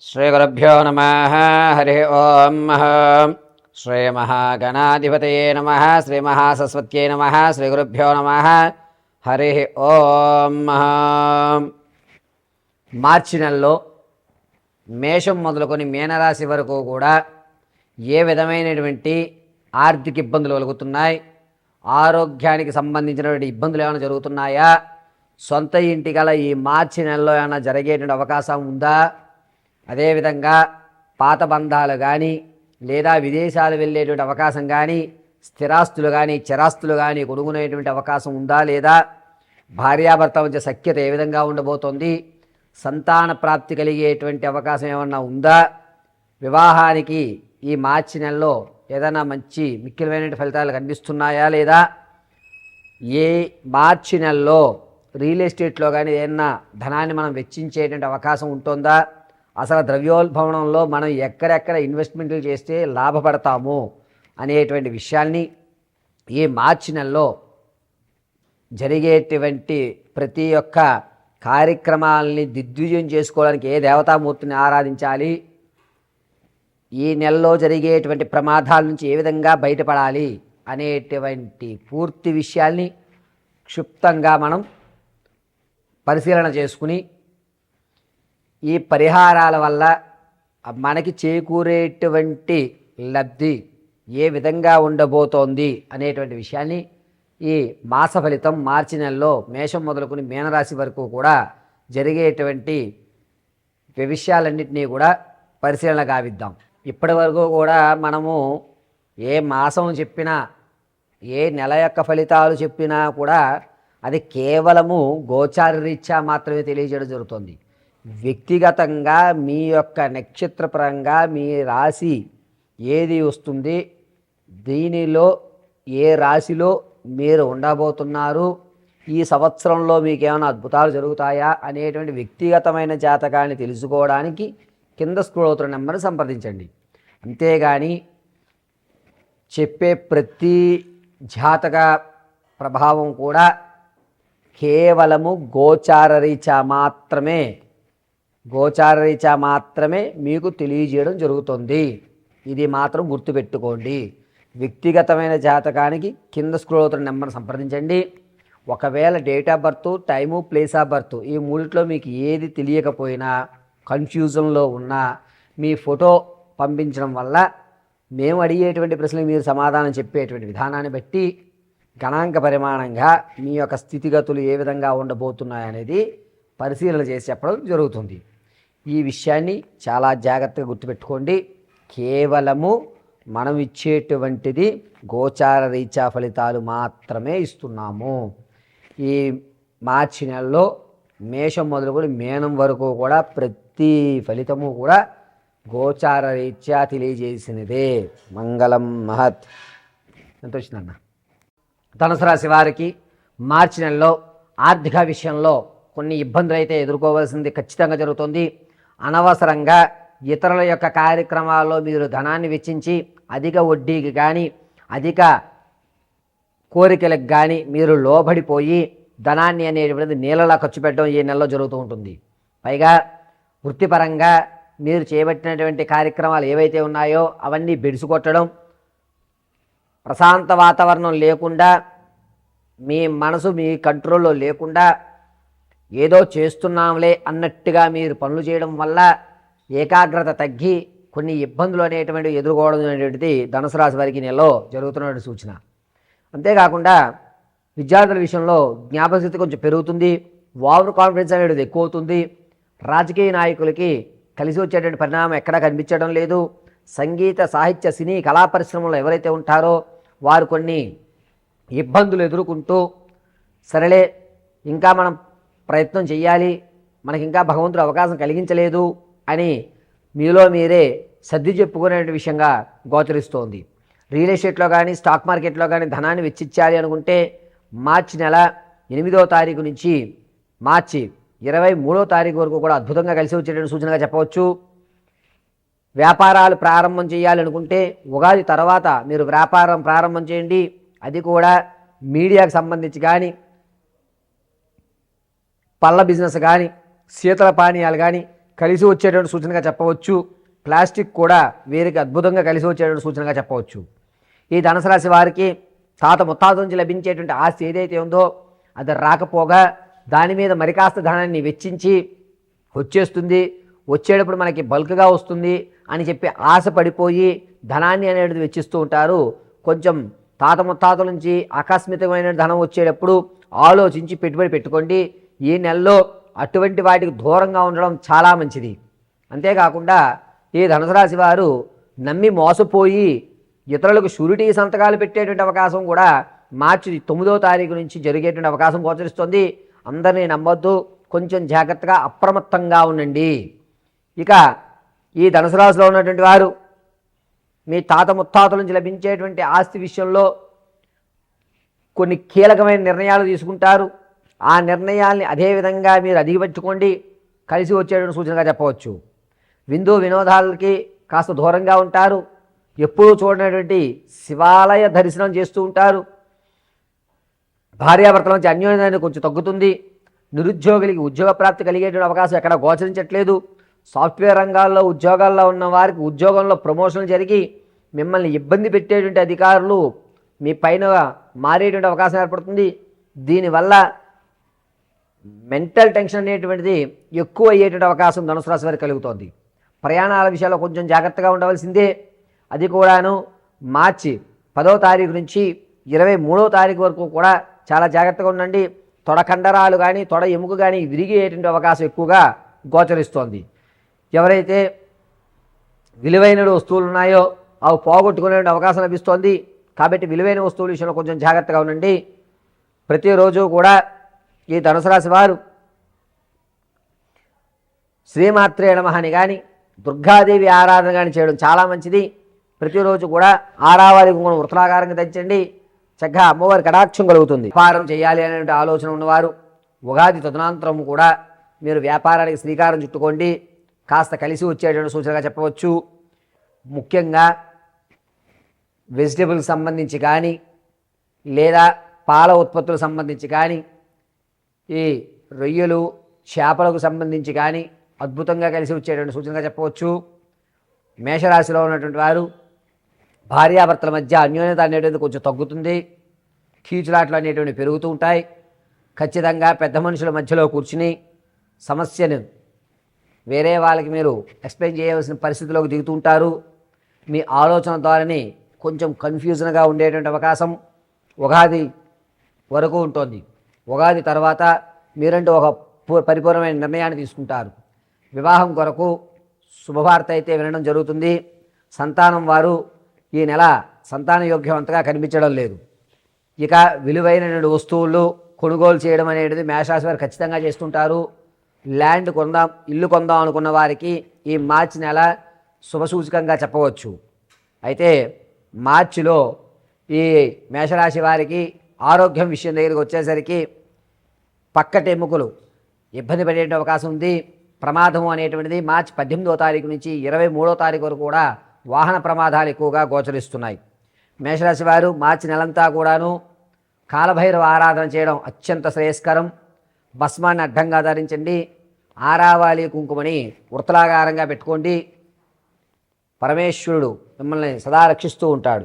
శ్రీగురుభ్యో నమః. హరి ఓం. శ్రీమహాగణాధిపతయే నమః. శ్రీమహాసరస్వత్యై నమః. శ్రీగురుభ్యో నమః. హరి ఓం. మార్చి నెలలో మేషం మొదలుకొని మీనరాశి వరకు కూడా ఏ విధమైనటువంటి ఆర్థిక ఇబ్బందులు కలుగుతున్నాయి, ఆరోగ్యానికి సంబంధించినటువంటి ఇబ్బందులు ఏమైనా జరుగుతున్నాయా, సొంత ఇంటి గల ఈ మార్చి నెలలో ఏమైనా జరిగేటువంటి అవకాశం ఉందా, అదేవిధంగా పాత బంధాలు కానీ లేదా విదేశాలు వెళ్ళేటువంటి అవకాశం కానీ, స్థిరాస్తులు కానీ చరాస్తులు కానీ కొనుగొనేటువంటి అవకాశం ఉందా లేదా, భార్యాభర్త మధ్య సఖ్యత ఏ విధంగా ఉండబోతోంది, సంతాన ప్రాప్తి కలిగేటువంటి అవకాశం ఏమన్నా ఉందా, వివాహానికి ఈ మార్చి నెలలో ఏదైనా మంచి మిక్కిలమైన ఫలితాలు కనిపిస్తున్నాయా లేదా, ఏ మార్చి నెలలో రియల్ ఎస్టేట్లో కానీ ఏదైనా ధనాన్ని మనం వెచ్చించేటువంటి అవకాశం ఉంటుందా, అసలు ద్రవ్యోల్బణంలో మనం ఎక్కడెక్కడ ఇన్వెస్ట్మెంట్లు చేస్తే లాభపడతాము అనేటువంటి విషయాల్ని ఈ మార్చి నెలలో జరిగేటువంటి ప్రతి ఒక్క కార్యక్రమాలని దిగ్విజయం చేసుకోవడానికి ఏ దేవతామూర్తిని ఆరాధించాలి, ఈ నెలలో జరిగేటువంటి ప్రమాదాల నుంచి ఏ విధంగా బయటపడాలి అనేటువంటి పూర్తి విషయాల్ని క్షుప్తంగా మనం పరిశీలన చేసుకుని ఈ పరిహారాల వల్ల మనకి చేకూరేటువంటి లబ్ధి ఏ విధంగా ఉండబోతోంది అనేటువంటి విషయాన్ని ఈ మాస ఫలితం మార్చి నెలలో మేషం మొదలుకొని మీనరాశి వరకు కూడా జరిగేటువంటి విషయాలన్నింటినీ కూడా పరిశీలన గావిద్దాం. ఇప్పటి వరకు కూడా మనము ఏ మాసం చెప్పినా ఏ నెల యొక్క ఫలితాలు చెప్పినా కూడా అది కేవలము గోచార రీత్యా మాత్రమే తెలియజేయడం జరుగుతుంది. వ్యక్తిగతంగా మీ యొక్క నక్షత్రపరంగా మీ రాశి ఏది వస్తుంది, దీనిలో ఏ రాశిలో మీరు ఉండబోతున్నారు, ఈ సంవత్సరంలో మీకు ఏమైనా అద్భుతాలు జరుగుతాయా అనేటువంటి వ్యక్తిగతమైన జాతకాన్ని తెలుసుకోవడానికి కింద స్క్రోల్ అవుతున్న నెంబర్ని సంప్రదించండి. అంతేగాని చెప్పే ప్రతి జాతక ప్రభావం కూడా కేవలము గోచారరీత్యా మాత్రమే మీకు తెలియజేయడం జరుగుతుంది. ఇది మాత్రం గుర్తుపెట్టుకోండి. వ్యక్తిగతమైన జాతకానికి కింద స్క్రోల్ అవుతున్న నెంబర్ సంప్రదించండి. ఒకవేళ date of birth, time, place of birth ఈ మూడిట్లో మీకు ఏది తెలియకపోయినా, కన్ఫ్యూజన్లో ఉన్నా మీ ఫోటో పంపించడం వల్ల మేము అడిగేటువంటి ప్రశ్నలకు మీరు సమాధానం చెప్పేటువంటి విధానాన్ని బట్టి గణాంక పరిమాణంగా మీ యొక్క స్థితిగతులు ఏ విధంగా ఉండబోతున్నాయనేది పరిశీలన చేసి చెప్పడం జరుగుతుంది. ఈ విషయాన్ని చాలా జాగ్రత్తగా గుర్తుపెట్టుకోండి. కేవలము మనం ఇచ్చేటువంటిది గోచార రీత్యా ఫలితాలు మాత్రమే ఇస్తున్నాము. ఈ మార్చి నెలలో మేషం మొదలుకొని మీనం వరకు కూడా ప్రతి ఫలితము కూడా గోచార రీత్యా తెలియజేసినదే. మంగళం మహత్. ఎంత వచ్చిందన్న? ధనుసు రాశి వారికి మార్చి నెలలో ఆర్థిక విషయంలో కొన్ని ఇబ్బందులు అయితే ఎదుర్కోవాల్సింది ఖచ్చితంగా జరుగుతుంది. అనవసరంగా ఇతరుల యొక్క కార్యక్రమాల్లో మీరు ధనాన్ని వెచ్చించి అధిక వడ్డీకి కానీ అధిక కోరికలకు కానీ మీరు లోబడిపోయి ధనాన్ని అనేటువంటిది నీళ్ళలా ఖర్చు పెట్టడం ఈ నెలలో జరుగుతూ ఉంటుంది. పైగా వృత్తిపరంగా మీరు చేపట్టినటువంటి కార్యక్రమాలు ఏవైతే ఉన్నాయో అవన్నీ బెడిసికొట్టడం, ప్రశాంత వాతావరణం లేకుండా, మీ మనసు మీ కంట్రోల్లో లేకుండా ఏదో చేస్తున్నాంలే అన్నట్టుగా మీరు పనులు చేయడం వల్ల ఏకాగ్రత తగ్గి కొన్ని ఇబ్బందులు అనేటువంటివి ఎదుర్కోవడం అనేటువంటిది ధనుసు రాశి వారికి నెలలో జరుగుతున్న సూచన. అంతేకాకుండా విద్యార్థుల విషయంలో జ్ఞాపకశక్తి కొంచెం పెరుగుతుంది, ఓవర్ కాన్ఫిడెన్స్ అనేది ఎక్కువ అవుతుంది. రాజకీయ నాయకులకి కలిసి వచ్చేటువంటి పరిణామం ఎక్కడా కనిపించడం లేదు. సంగీత, సాహిత్య, సినీ, కళా పరిశ్రమలో ఎవరైతే ఉంటారో వారు కొన్ని ఇబ్బందులు ఎదుర్కొంటూ సరేలే ఇంకా మనం ప్రయత్నం చేయాలి, మనకి ఇంకా భగవంతుడు అవకాశం కలిగించలేదు అని మీలో మీరే సర్ది చెప్పుకునే విషయంగా గోచరిస్తోంది. రియల్ ఎస్టేట్లో కానీ స్టాక్ మార్కెట్లో కానీ ధనాన్ని వెచ్చించాలి అనుకుంటే మార్చి నెల 8వ తారీఖు నుంచి మార్చి 23వ తారీఖు వరకు కూడా అద్భుతంగా కలిసి వచ్చేటువంటి సూచనగా చెప్పవచ్చు. వ్యాపారాలు ప్రారంభం చేయాలనుకుంటే ఉగాది తర్వాత మీరు వ్యాపారం ప్రారంభం చేయండి. అది కూడా మీడియాకు సంబంధించి కానీ, పళ్ళ బిజినెస్ కానీ, శీతల పానీయాలు కానీ కలిసి వచ్చేటువంటి సూచనగా చెప్పవచ్చు. ప్లాస్టిక్ కూడా వీరికి అద్భుతంగా కలిసి వచ్చేటువంటి సూచనగా చెప్పవచ్చు. ఈ ధనుసు రాశి వారికి తాత ముత్తాత నుంచి లభించేటువంటి ఆస్తి ఏదైతే ఉందో అది రాకపోగా దాని మీద మరి కాస్త ధనాన్ని వెచ్చించి వచ్చేస్తుంది, వచ్చేటప్పుడు మనకి బల్క్గా వస్తుంది అని చెప్పి ఆశ పడిపోయి ధనాన్ని అనేది వెచ్చిస్తూ ఉంటారు. కొంచెం తాత ముత్తాతల నుంచి ఆకస్మికమైన ధనం వచ్చేటప్పుడు ఆలోచించి పెట్టుబడి పెట్టుకోండి. ఈ నెలలో అటువంటి వాటికి దూరంగా ఉండడం చాలా మంచిది. అంతేకాకుండా ఈ ధనుసు రాశి వారు నమ్మి మోసపోయి ఇతరులకు షూరిటీ సంతకాలు పెట్టేటువంటి అవకాశం కూడా మార్చి 9వ తారీఖు నుంచి జరిగేటువంటి అవకాశం గోచరిస్తుంది. అందరినీ నమ్మొద్దు, కొంచెం జాగ్రత్తగా అప్రమత్తంగా ఉండండి. ఇక ఈ ధనుసు రాశిలో ఉన్నటువంటి వారు మీ తాత ముత్తాతల నుంచి లభించేటువంటి ఆస్తి విషయంలో కొన్ని కీలకమైన నిర్ణయాలు తీసుకుంటారు. ఆ నిర్ణయాల్ని అదేవిధంగా మీరు అధిగమించుకోండి, కలిసి వచ్చేటువంటి సూచనగా చెప్పవచ్చు. విందు వినోదాలకి కాస్త దూరంగా ఉంటారు. ఎప్పుడూ చూడనటువంటి శివాలయ దర్శనం చేస్తూ ఉంటారు. భార్యాభర్తల నుంచి అన్యోన్యాన్ని కొంచెం తగ్గుతుంది. నిరుద్యోగులకి ఉద్యోగ ప్రాప్తి కలిగేటువంటి అవకాశం ఎక్కడ గోచరించట్లేదు. సాఫ్ట్వేర్ రంగాల్లో ఉద్యోగాల్లో ఉన్న వారికి ఉద్యోగంలో ప్రమోషన్లు జరిగి మిమ్మల్ని ఇబ్బంది పెట్టేటువంటి అధికారులు మీ పైన మారేటువంటి అవకాశం ఏర్పడుతుంది. దీనివల్ల మెంటల్ టెన్షన్ అనేటువంటిది ఎక్కువ అయ్యేటువంటి అవకాశం ధనుసు రాశి వారికి కలుగుతోంది. ప్రయాణాల విషయాల్లో కొంచెం జాగ్రత్తగా ఉండవలసిందే. అది కూడాను మార్చి 10వ తారీఖు నుంచి 23వ తారీఖు వరకు కూడా చాలా జాగ్రత్తగా ఉండండి. తొడ కండరాలు కానీ తొడ ఎముక కానీ విరిగేటువంటి అవకాశం ఎక్కువగా గోచరిస్తోంది. ఎవరైతే విలువైన వస్తువులు ఉన్నాయో అవి పోగొట్టుకునే అవకాశం లభిస్తోంది. కాబట్టి విలువైన వస్తువుల విషయంలో కొంచెం జాగ్రత్తగా ఉండండి. ప్రతిరోజు కూడా ఈ ధనుసు రాశి వారు శ్రీమాత్రే నమః అని కానీ దుర్గాదేవి ఆరాధన కానీ చేయడం చాలా మంచిది. ప్రతిరోజు కూడా ఆరావారి కుంకుమ వృత్తలాకారంగా దంచండి. చక్కగా అమ్మవారి కటాక్షం కలుగుతుంది. వ్యాపారం చేయాలి అనే ఆలోచన ఉన్నవారు ఉగాది తదనంతరం కూడా మీరు వ్యాపారానికి శ్రీకారం చుట్టుకోండి. కాస్త కలిసి వచ్చేటువంటి సూచనగా చెప్పవచ్చు. ముఖ్యంగా వెజిటబుల్కి సంబంధించి కానీ లేదా పాల ఉత్పత్తులకు సంబంధించి కానీ ఈ రొయ్యలు చేపలకు సంబంధించి కానీ అద్భుతంగా కలిసి వచ్చేటువంటి సూచనగా చెప్పవచ్చు. మేషరాశిలో ఉన్నటువంటి వారు భార్యాభర్తల మధ్య అన్యోన్యత అనేటువంటిది కొంచెం తగ్గుతుంది. కీచులాట్లు అనేటువంటివి పెరుగుతూ ఉంటాయి. ఖచ్చితంగా పెద్ద మనుషుల మధ్యలో కూర్చుని సమస్యను వేరే వాళ్ళకి మీరు ఎక్స్ప్లెయిన్ చేయవలసిన పరిస్థితిలోకి దిగుతూ ఉంటారు. మీ ఆలోచన ద్వారానే కొంచెం కన్ఫ్యూజన్గా ఉండేటువంటి అవకాశం ఉగాది వరకు ఉంటుంది. ఉగాది తర్వాత మీరంటూ ఒక పరిపూర్ణమైన నిర్ణయాన్ని తీసుకుంటారు. వివాహం కొరకు శుభవార్త అయితే వినడం జరుగుతుంది. సంతానం వారు ఈ నెల సంతాన యోగ్యం అంతగా కనిపించడం లేదు. ఇక విలువైన వస్తువులు కొనుగోలు చేయడం అనేది మేషరాశి వారు ఖచ్చితంగా చేస్తుంటారు. ల్యాండ్ కొందాం, ఇల్లు కొందాం అనుకున్న వారికి ఈ మార్చి నెల శుభసూచకంగా చెప్పవచ్చు. అయితే మార్చిలో ఈ మేషరాశి వారికి ఆరోగ్యం విషయం దగ్గరికి వచ్చేసరికి పక్కటి ఎముకలు ఇబ్బంది పడే అవకాశం ఉంది. ప్రమాదం అనేటువంటిది మార్చి 18వ తారీఖు నుంచి 23వ తారీఖు వరకు కూడా వాహన ప్రమాదాలు ఎక్కువగా గోచరిస్తున్నాయి. మేషరాశి వారు మార్చి నెలంతా కూడాను కాలభైరవ ఆరాధన చేయడం అత్యంత శ్రేయస్కరం. భస్మాన్ని అడ్డంగా ధరించండి. ఆరావాలి కుంకుమని వృత్తలాకారంగా పెట్టుకోండి. పరమేశ్వరుడు మిమ్మల్ని సదా రక్షిస్తూ ఉంటాడు.